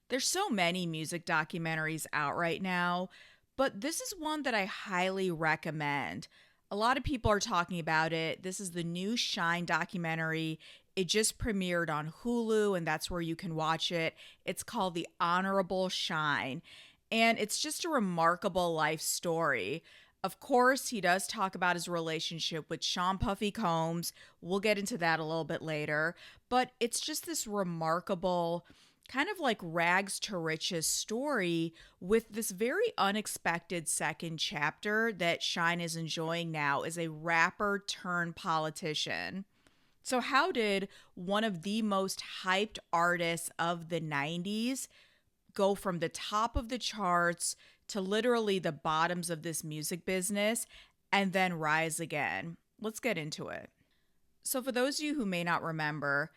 There's so many music documentaries out right now, but this is one that I highly recommend. A lot of people are talking about it. This is the new Shyne documentary. It just premiered on Hulu, and that's where you can watch it. It's called The Honorable Shyne, and it's just a remarkable life story. Of course, he does talk about his relationship with Sean Puffy Combs. We'll get into that a little bit later, but it's just this remarkable kind of like rags to riches story with this very unexpected second chapter that Shyne is enjoying now as a rapper turned politician. So, how did one of the most hyped artists of the 90s go from the top of the charts to literally the bottoms of this music business and then rise again? Let's get into it. So, for those of you who may not remember,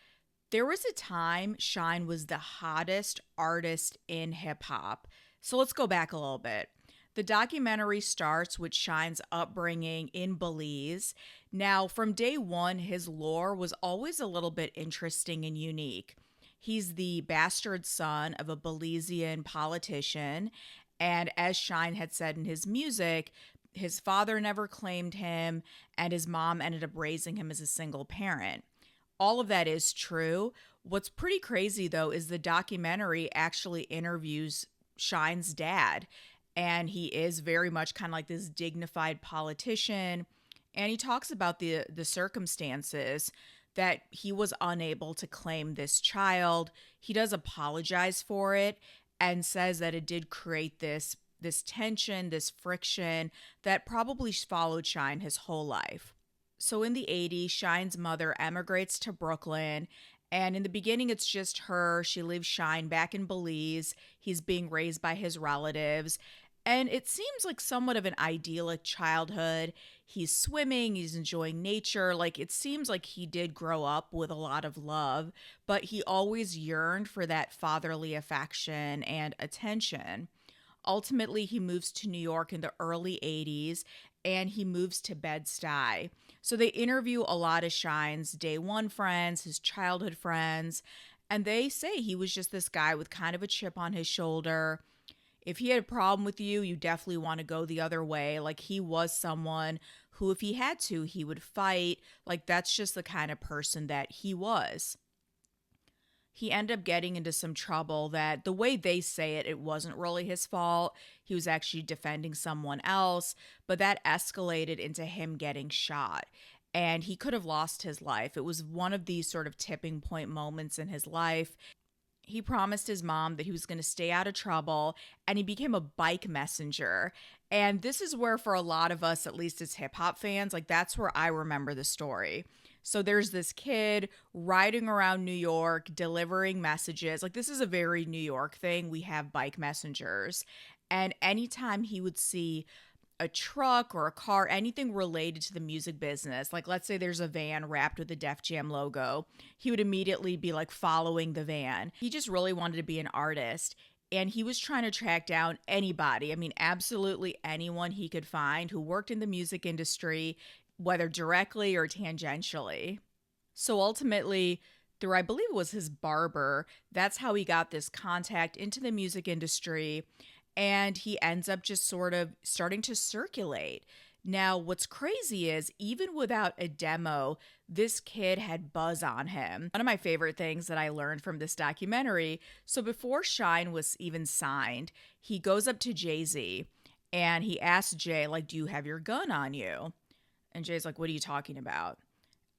there was a time Shyne was the hottest artist in hip hop. So let's go back a little bit. The documentary starts with Shyne's upbringing in Belize. Now, from day one, his lore was always a little bit interesting and unique. He's the bastard son of a Belizean politician. And as Shyne had said in his music, his father never claimed him, and his mom ended up raising him as a single parent. All of that is true. What's pretty crazy though is the documentary actually interviews Shyne's dad, and he is very much kind of like this dignified politician, and he talks about the circumstances that he was unable to claim this child. He does apologize for it and says that it did create this tension, this friction that probably followed Shyne his whole life. So in the 80s, Shyne's mother emigrates to Brooklyn. And in the beginning, it's just her. She leaves Shyne back in Belize. He's being raised by his relatives. And it seems like somewhat of an idyllic childhood. He's swimming, he's enjoying nature. Like it seems like he did grow up with a lot of love, but he always yearned for that fatherly affection and attention. Ultimately, he moves to New York in the early 80s and he moves to Bed-Stuy. So they interview a lot of Shyne's day one friends, his childhood friends, and they say he was just this guy with kind of a chip on his shoulder. If he had a problem with you, you definitely want to go the other way. Like he was someone who, if he had to, he would fight. Like that's just the kind of person that he was. He ended up getting into some trouble that the way they say it, it wasn't really his fault. He was actually defending someone else, but that escalated into him getting shot. And he could have lost his life. It was one of these sort of tipping point moments in his life. He promised his mom that he was going to stay out of trouble, and he became a bike messenger. And this is where, for a lot of us, at least as hip hop fans, like that's where I remember the story. So there's this kid riding around New York delivering messages. Like this is a very New York thing. We have bike messengers. And anytime he would see a truck or a car, anything related to the music business, like let's say there's a van wrapped with the Def Jam logo, he would immediately be like following the van. He just really wanted to be an artist. And he was trying to track down anybody. I mean, absolutely anyone he could find who worked in the music industry, whether directly or tangentially. So ultimately, through I believe it was his barber, that's how he got this contact into the music industry. And he ends up just sort of starting to circulate. Now, what's crazy is even without a demo, this kid had buzz on him. One of my favorite things that I learned from this documentary, so before Shyne was even signed, he goes up to Jay-Z and he asks Jay, like, do you have your gun on you? And Jay's like, what are you talking about?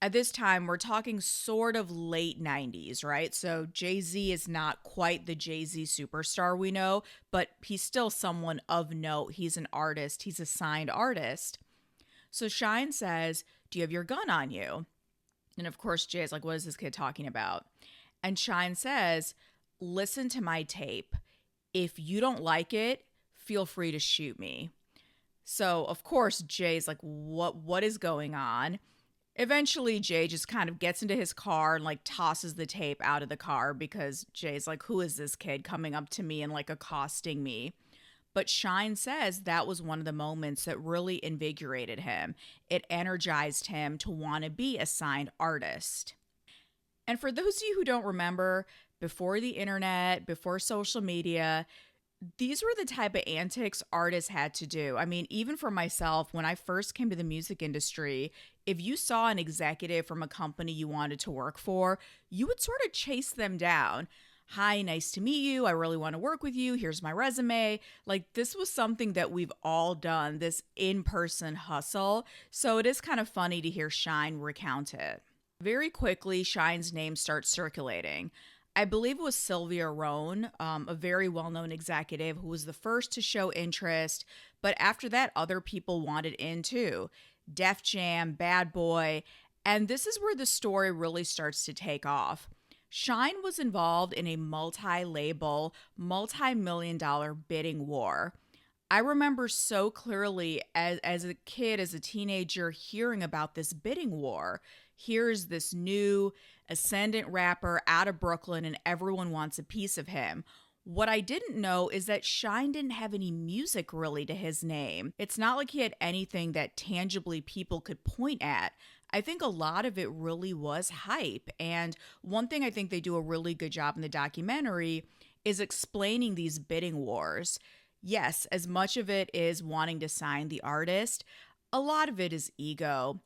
At this time, we're talking sort of late 90s, right? So Jay-Z is not quite the Jay-Z superstar we know, but he's still someone of note. He's an artist. He's a signed artist. So Shyne says, do you have your gun on you? And of course, Jay's like, what is this kid talking about? And Shyne says, listen to my tape. If you don't like it, feel free to shoot me. So, of course, Jay's like, what is going on? Eventually, Jay just kind of gets into his car and like tosses the tape out of the car because Jay's like, who is this kid coming up to me and like accosting me? But Shyne says that was one of the moments that really invigorated him. It energized him to want to be a signed artist. And for those of you who don't remember, before the internet, before social media. These were the type of antics artists had to do. I mean, even for myself, when I first came to the music industry, if you saw an executive from a company you wanted to work for, you would sort of chase them down. Hi, nice to meet you. I really want to work with you. Here's my resume. Like, this was something that we've all done, this in person hustle. So it is kind of funny to hear Shyne recount it. Very quickly, Shyne's name starts circulating. I believe it was Sylvia Rohn, a very well known executive who was the first to show interest. But after that, other people wanted in too. Def Jam, Bad Boy. And this is where the story really starts to take off. Shyne was involved in a multi label, multi million dollar bidding war. I remember so clearly as a kid, as a teenager, hearing about this bidding war. Here's this new ascendant rapper out of Brooklyn, and everyone wants a piece of him. What I didn't know is that Shyne didn't have any music really to his name. It's not like he had anything that tangibly people could point at. I think a lot of it really was hype. And one thing I think they do a really good job in the documentary is explaining these bidding wars. Yes, as much of it is wanting to sign the artist, a lot of it is ego.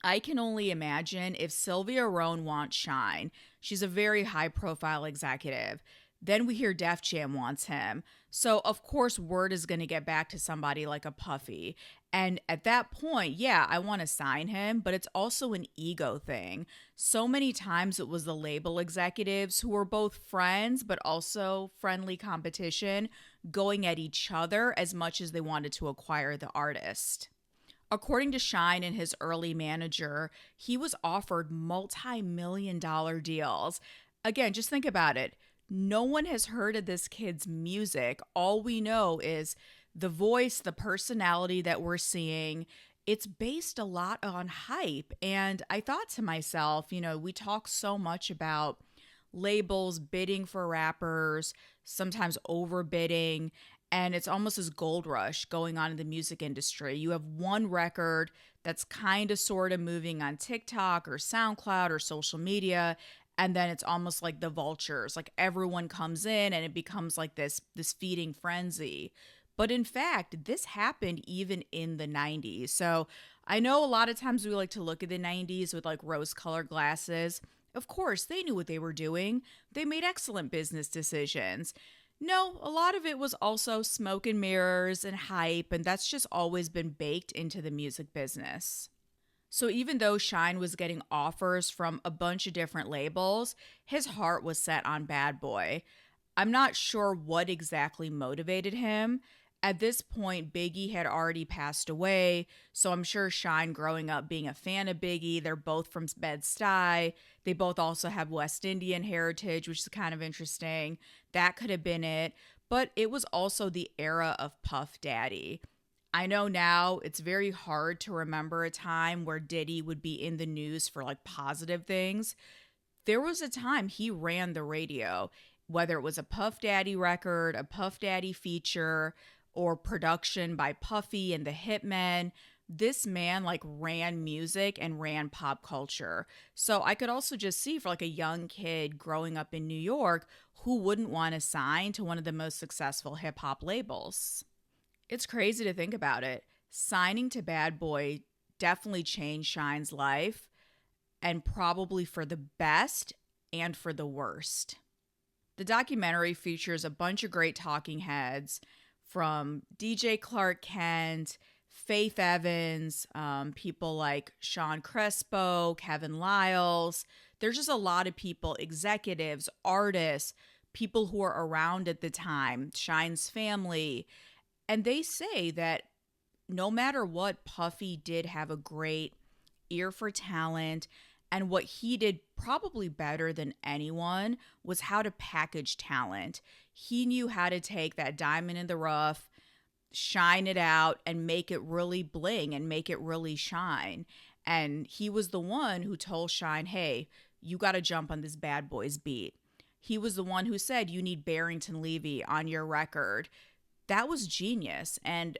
I can only imagine if Sylvia Rohn wants Shyne. She's a very high profile executive. Then we hear Def Jam wants him. So, of course, word is going to get back to somebody like a Puffy. And at that point, yeah, I want to sign him, but it's also an ego thing. So many times it was the label executives who were both friends, but also friendly competition, going at each other as much as they wanted to acquire the artist. According to Shyne and his early manager, he was offered multi-million-dollar deals. Again, just think about it. No one has heard of this kid's music. All we know is the voice, the personality that we're seeing. It's based a lot on hype. And I thought to myself, we talk so much about labels bidding for rappers, sometimes overbidding, and it's almost this gold rush going on in the music industry. You have one record that's kind of sort of moving on TikTok or SoundCloud or social media, and then it's almost like the vultures. Like everyone comes in and it becomes like this feeding frenzy. But in fact, this happened even in the 90s. So I know a lot of times we like to look at the 90s with like rose-colored glasses. Of course, they knew what they were doing. They made excellent business decisions. No, a lot of it was also smoke and mirrors and hype, and that's just always been baked into the music business. So even though Shyne was getting offers from a bunch of different labels, his heart was set on Bad Boy. I'm not sure what exactly motivated him. At this point, Biggie had already passed away, so I'm sure Shyne growing up being a fan of Biggie, they're both from Bed-Stuy. They both also have West Indian heritage, which is kind of interesting. That could have been it. But it was also the era of Puff Daddy. I know now it's very hard to remember a time where Diddy would be in the news for like positive things. There was a time he ran the radio, whether it was a Puff Daddy record, a Puff Daddy feature, or production by Puffy and the Hitmen. This man like ran music and ran pop culture. So I could also just see for like a young kid growing up in New York who wouldn't want to sign to one of the most successful hip hop labels. It's crazy to think about it. Signing to Bad Boy definitely changed Shyne's life, and probably for the best and for the worst. The documentary features a bunch of great talking heads from DJ Clark Kent, Faith Evans, people like Sean Crespo, Kevin Liles. There's just a lot of people, executives, artists, people who were around at the time, Shyne's family. And they say that no matter what, Puffy did have a great ear for talent. And what he did probably better than anyone was how to package talent. He knew how to take that diamond in the rough, shine it out, and make it really bling and make it really shine. And he was the one who told Shyne, hey, you got to jump on this Bad Boys beat. He was the one who said, you need Barrington Levy on your record. That was genius. And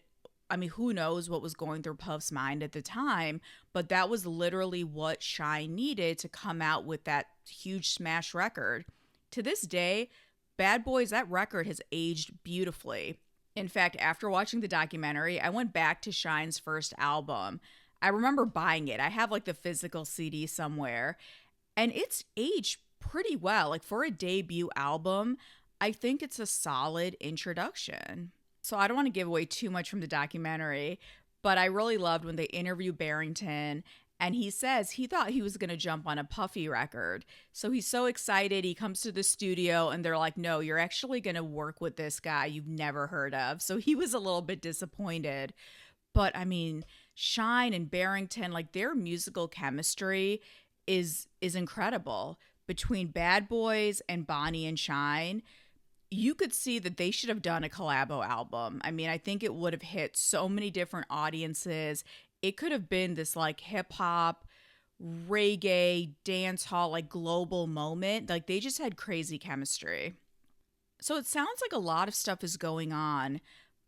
I mean, who knows what was going through Puff's mind at the time, but that was literally what Shyne needed to come out with that huge smash record. to this day, Bad Boys, that record has aged beautifully. In fact, after watching the documentary, I went back to Shyne's first album. I remember buying it. I have like the physical CD somewhere, and it's aged pretty well. Like for a debut album, I think it's a solid introduction. So I don't want to give away too much from the documentary, but I really loved when they interview Barrington and he says he thought he was going to jump on a Puffy record. So he's so excited. He comes to the studio and they're like, no, you're actually going to work with this guy you've never heard of. So he was a little bit disappointed. But I mean, Shyne and Barrington, like their musical chemistry is incredible. Between Bad Boys and Bonnie and Shyne, you could see that they should have done a collabo album. I mean, I think it would have hit so many different audiences. It could have been this like hip hop, reggae, dance hall, like global moment. Like they just had crazy chemistry. So it sounds like a lot of stuff is going on,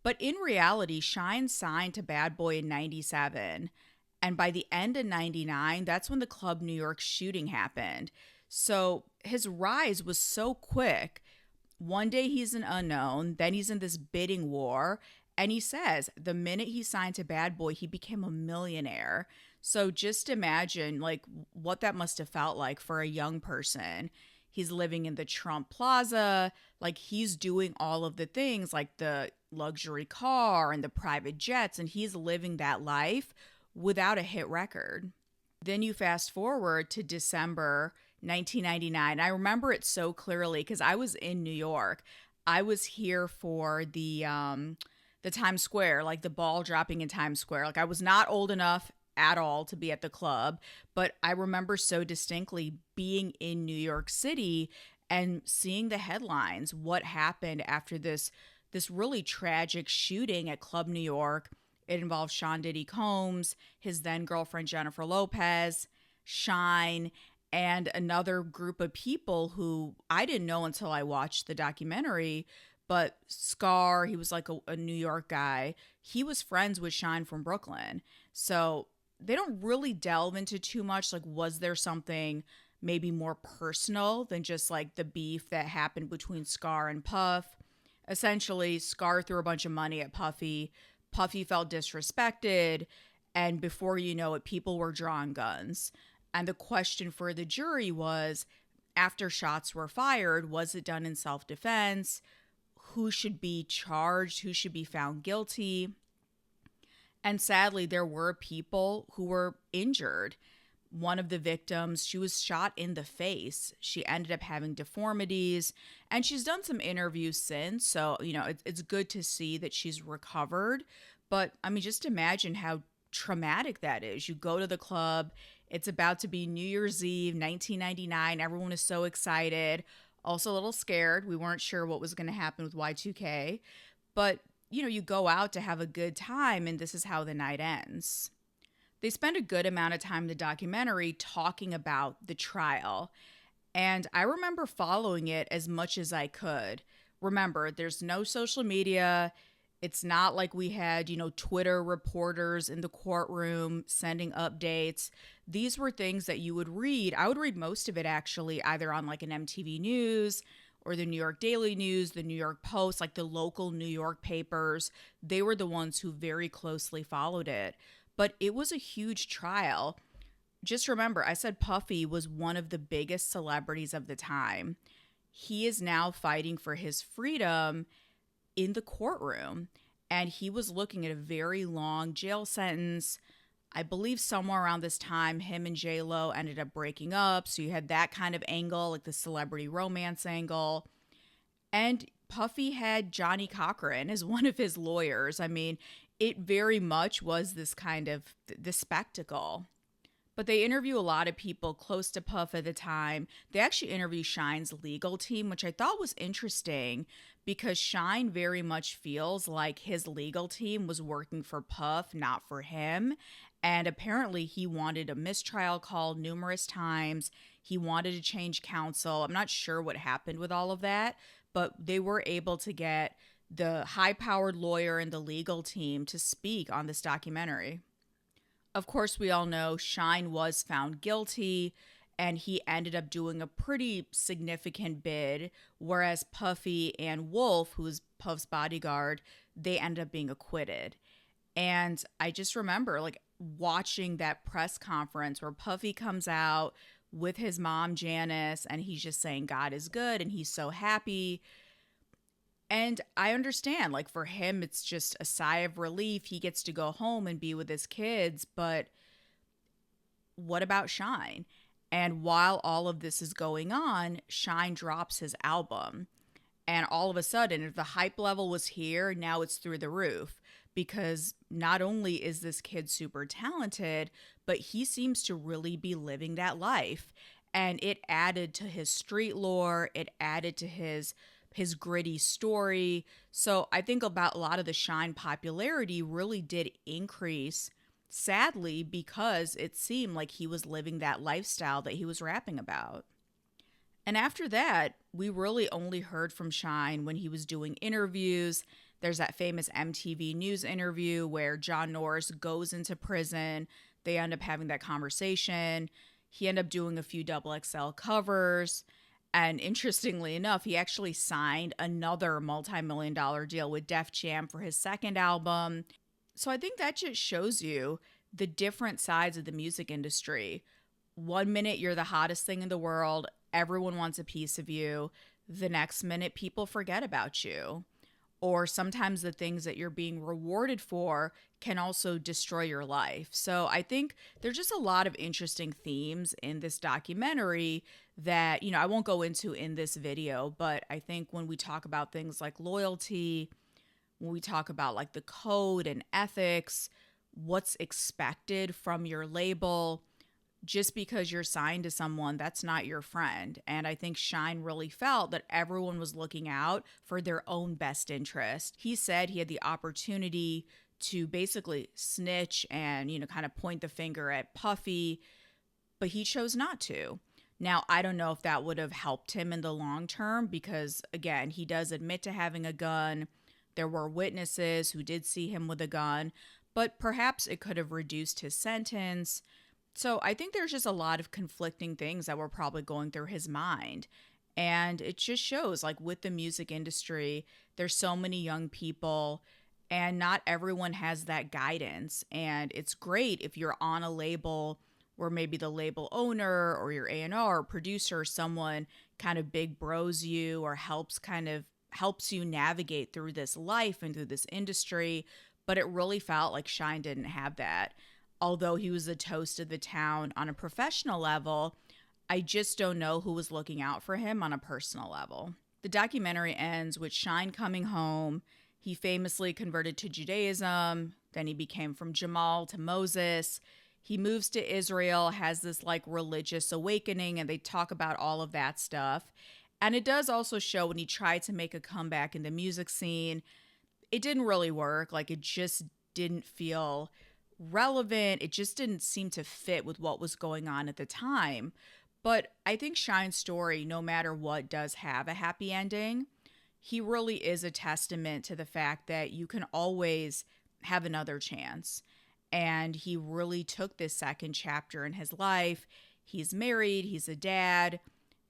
but in reality, Shyne signed to Bad Boy in 97. And by the end of 99, that's when the Club New York shooting happened. So his rise was so quick. One day he's an unknown, then he's in this bidding war. And he says the minute he signed to Bad Boy, he became a millionaire. So just imagine like what that must have felt like for a young person. He's living in the Trump Plaza, like he's doing all of the things like the luxury car and the private jets, and he's living that life without a hit record. Then you fast forward to December 1999. I remember it so clearly because I was in New York. I was here for the Times Square, like the ball dropping in Times Square. Like I was not old enough at all to be at the club, but I remember so distinctly being in New York City and seeing the headlines, what happened after this really tragic shooting at Club New York. It involved Sean Diddy Combs, his then girlfriend Jennifer Lopez, Shyne, and another group of people who I didn't know until I watched the documentary. But Scar, he was like a New York guy. He was friends with Shyne from Brooklyn. So they don't really delve into too much. Like, was there something maybe more personal than just like the beef that happened between Scar and Puff? Essentially, Scar threw a bunch of money at Puffy. Puffy felt disrespected. And before you know it, people were drawing guns. And the question for the jury was, after shots were fired, was it done in self-defense? Who should be charged? Who should be found guilty? And sadly, there were people who were injured. One of the victims, she was shot in the face. She ended up having deformities, and she's done some interviews since. So, it's good to see that she's recovered. But I mean, just imagine how traumatic that is. You go to the club, it's about to be New Year's Eve, 1999. Everyone is so excited. Also a little scared. We weren't sure what was going to happen with Y2K. But, you go out to have a good time, and this is how the night ends. They spend a good amount of time in the documentary talking about the trial. And I remember following it as much as I could. Remember, there's no social media. It's not like we had, Twitter reporters in the courtroom sending updates. These were things that you would read. I would read most of it actually either on like an MTV News or the New York Daily News, the New York Post, like the local New York papers. They were the ones who very closely followed it. But it was a huge trial. Just remember, I said Puffy was one of the biggest celebrities of the time. He is now fighting for his freedom in the courtroom, and he was looking at a very long jail sentence. I believe somewhere around this time, him and J-Lo ended up breaking up, so you had that kind of angle, like the celebrity romance angle. And Puffy had Johnny Cochran as one of his lawyers. I mean, it very much was this kind of the spectacle. But they interview a lot of people close to Puff at the time. They actually interview Shyne's legal team, which I thought was interesting because Shyne very much feels like his legal team was working for Puff, not for him. And apparently he wanted a mistrial called numerous times. He wanted to change counsel. I'm not sure what happened with all of that, but they were able to get the high-powered lawyer and the legal team to speak on this documentary. Of course, we all know Shyne was found guilty, and he ended up doing a pretty significant bid, whereas Puffy and Wolf, who's Puff's bodyguard, they ended up being acquitted. And I just remember like watching that press conference where Puffy comes out with his mom, Janice, and he's just saying God is good and he's so happy. And I understand, like, for him, it's just a sigh of relief. He gets to go home and be with his kids. But what about Shyne? And while all of this is going on, Shyne drops his album. And all of a sudden, if the hype level was here, now it's through the roof. Because not only is this kid super talented, but he seems to really be living that life. And it added to his street lore, it added to his gritty story. So I think about a lot of the Shyne popularity really did increase, sadly, because it seemed like he was living that lifestyle that he was rapping about. And after that, we really only heard from Shyne when he was doing interviews. There's that famous MTV News interview where John Norris goes into prison. They end up having that conversation. He ended up doing a few double XL covers. And interestingly enough, he actually signed another multi-million-dollar deal with Def Jam for his second album. So I think that just shows you the different sides of the music industry. One minute you're the hottest thing in the world, everyone wants a piece of you. The next minute people forget about you. Or sometimes the things that you're being rewarded for can also destroy your life. So I think there's just a lot of interesting themes in this documentary that, I won't go into in this video, but I think when we talk about things like loyalty, when we talk about like the code and ethics, what's expected from your label, just because you're signed to someone, that's not your friend. And I think Shyne really felt that everyone was looking out for their own best interest. He said he had the opportunity to basically snitch and, kind of point the finger at Puffy, but he chose not to. Now, I don't know if that would have helped him in the long term because, again, he does admit to having a gun. There were witnesses who did see him with a gun, but perhaps it could have reduced his sentence. So I think there's just a lot of conflicting things that were probably going through his mind. And it just shows, like, with the music industry, there's so many young people and not everyone has that guidance. And it's great if you're on a label where maybe the label owner or your A&R or producer or someone kind of big bros you or helps you navigate through this life and through this industry. But it really felt like Shyne didn't have that. Although he was the toast of the town on a professional level, I just don't know who was looking out for him on a personal level. The documentary ends with Shyne coming home. He famously converted to Judaism. Then he became from Jamal to Moses. He moves to Israel, has this like religious awakening, and they talk about all of that stuff. And it does also show when he tried to make a comeback in the music scene, it didn't really work. Like, it just didn't feel relevant. It just didn't seem to fit with what was going on at the time. But I think Shyne's story, no matter what, does have a happy ending. He really is a testament to the fact that you can always have another chance. And he really took this second chapter in his life. He's married, he's a dad,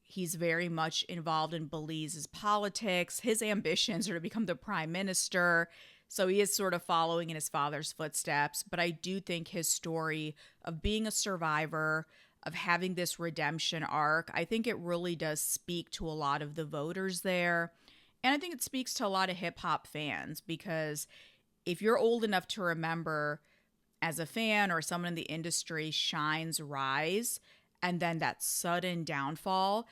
he's very much involved in Belize's politics. His ambitions are to become the prime minister. So he is sort of following in his father's footsteps. But I do think his story of being a survivor, of having this redemption arc, I think it really does speak to a lot of the voters there. And I think it speaks to a lot of hip hop fans, because if you're old enough to remember as a fan or someone in the industry, Shyne's rise and then that sudden downfall,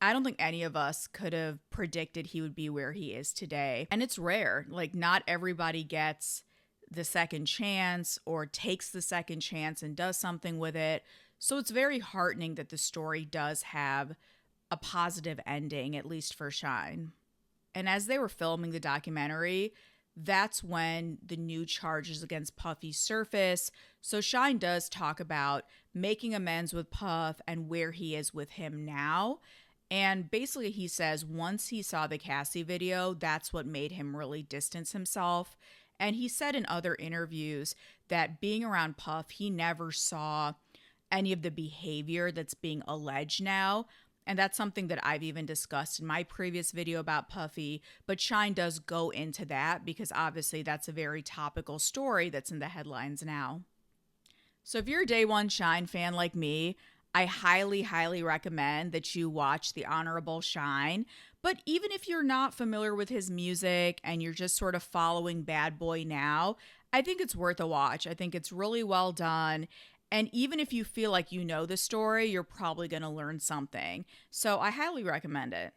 I don't think any of us could have predicted he would be where he is today. And it's rare. Like, not everybody gets the second chance or takes the second chance and does something with it. So it's very heartening that the story does have a positive ending, at least for Shyne. And as they were filming the documentary, that's when the new charges against Puffy surface. So Shyne does talk about making amends with Puff and where he is with him now. And basically he says once he saw the Cassie video, that's what made him really distance himself. And he said in other interviews that being around Puff, he never saw any of the behavior that's being alleged now. And that's something that I've even discussed in my previous video about Puffy. But Shyne does go into that because obviously that's a very topical story that's in the headlines now. So if you're a day one Shyne fan like me, I highly, highly recommend that you watch The Honorable Shyne. But even if you're not familiar with his music and you're just sort of following Bad Boy now, I think it's worth a watch. I think it's really well done. And even if you feel like you know the story, you're probably going to learn something. So I highly recommend it.